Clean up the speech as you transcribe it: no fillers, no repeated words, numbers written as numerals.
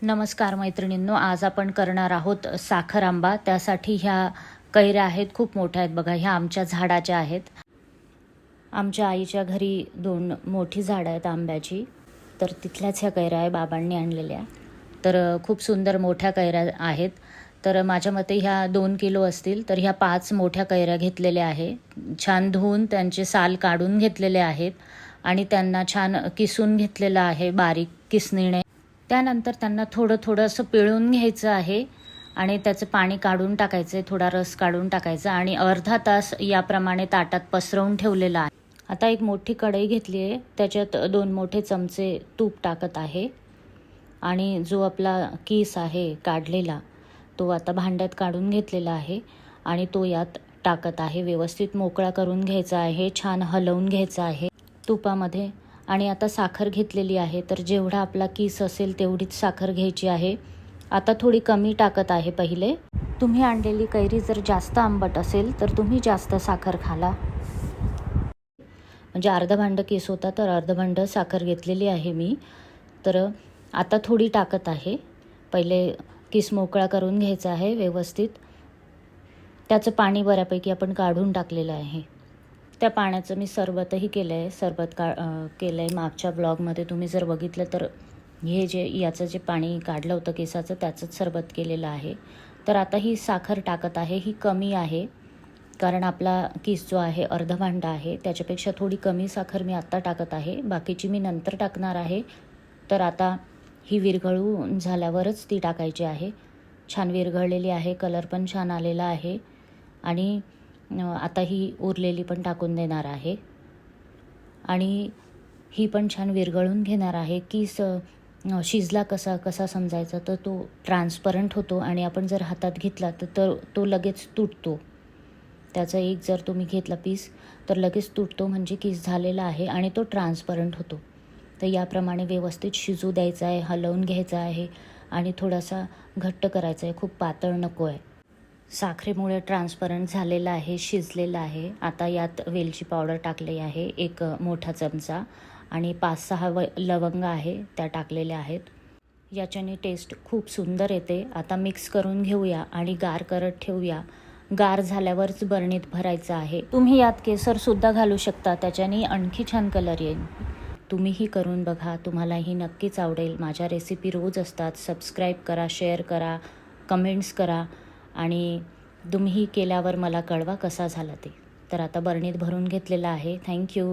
नमस्कार मैत्रिणींनो, आज आपण करणार आहोत साखर आंबा। त्यासाठी ह्या कैऱ्या आहेत, खूप मोठ्या आहेत बघा। ह्या आमच्या झाडाच्या आहेत। आमच्या आईच्या घरी 2 मोठी झाडं आहेत आंब्याची, तर तिथल्याच ह्या कैऱ्या आहे, बाबांनी आणलेल्या। तर खूप सुंदर मोठ्या कैऱ्या आहेत। तर माझ्या मते ह्या 2 किलो असतील। तर ह्या 5 मोठ्या कैऱ्या घेतलेल्या आहे, छान धुवून त्यांचे साल काढून घेतलेले आहेत आणि त्यांना छान किसून घेतलेलं आहे बारीक किसणीने। त्यानंतर त्यांना थोडं असं पिळून घ्यायचं आहे आणि त्याचं पाणी काढून टाकायचं आहे, थोडा रस काढून टाकायचा आणि अर्धा तास याप्रमाणे ताटात पसरवून ठेवलेला आहे। आता एक मोठी कढई घेतली आहे, त्याच्यात 2 मोठे चमचे तूप टाकत आहे आणि जो आपला किस आहे काढलेला तो आता भांड्यात काढून घेतलेला आहे आणि तो यात टाकत आहे। व्यवस्थित मोकळा करून घ्यायचा आहे, छान हलवून घ्यायचा आहे तुपामध्ये। आणि आता साखर घेतलेली आहे, तर जेवढा आपला किस असेल तेवढीच साखर घ्यायची आहे। आता थोडी कमी टाकत आहे पहिले। तुम्ही आणलेली कैरी जर जास्त आंबट असेल तर तुम्ही जास्त साखर घाला। म्हणजे अर्ध भांड किस होता तर अर्ध भांड साखर घेतलेली आहे मी। तर आता थोडी टाकत आहे। पहिले किस मोकळा करून घ्यायचा आहे व्यवस्थित। त्याचं पाणी बऱ्यापैकी आपण काढून टाकलेलं आहे। त्या पाण्याचं मी सरबतही केलं आहे, सरबत केलं आहे मागच्या ब्लॉगमध्ये तुम्ही जर बघितलं तर। हे जे याचं जे पाणी काढलं होतं केसाचं त्याचंच सरबत केलेलं आहे। तर आता ही साखर टाकत आहे, ही कमी आहे कारण आपला किस जो आहे अर्ध भांडा आहे, त्याच्यापेक्षा थोडी कमी साखर मी आत्ता टाकत आहे, बाकीची मी नंतर टाकणार आहे। तर आता ही विरघळून झाल्यावरच ती टाकायची आहे। छान विरघळलेली आहे, कलर पण छान आलेला आहे आणि आता ही उरलेली पण टाकून देणार आहे आणि ही पण छान विरघळून घेणार आहे। किस शिजला कसा समजायचा, तर तो ट्रान्सपरंट होतो आणि आपण जर हातात घेतला तर तो लगेच तुटतो। त्याचा एक जर तुम्ही घेतला पीस तर लगेच तुटतो, म्हणजे किस झालेला आहे आणि तो ट्रान्सपरंट होतो। तर याप्रमाणे व्यवस्थित शिजू द्यायचा आहे, हलवून घ्यायचा आहे आणि थोडासा घट्ट करायचा आहे, खूप पातळ नको आहे। साखरेमुळे ट्रान्सपरंट झालेला आहे, शिजलेला आहे। आता यात वेलची पावडर टाकली आहे 1 मोठा चमचा आणि 5-6 लवंग आहे त्या टाकलेल्या आहेत। याच्याने टेस्ट खूप सुंदर येते। आता मिक्स करून घेऊया आणि गार करत ठेवूया। गार झाल्यावरच बरणीत भरायचं आहे। तुम्ही यात केसरसुद्धा घालू शकता, त्याच्याने आणखी छान कलर येईल। तुम्हीही करून बघा, तुम्हालाही नक्कीच आवडेल। माझ्या रेसिपी रोज असतात। सबस्क्राईब करा, शेअर करा, कमेंट्स करा आणि तुम्हीही केल्यावर मला कळवा कसा झाला ते। तर आता बरणीत भरून घेतलेला आहे। थँक्यू।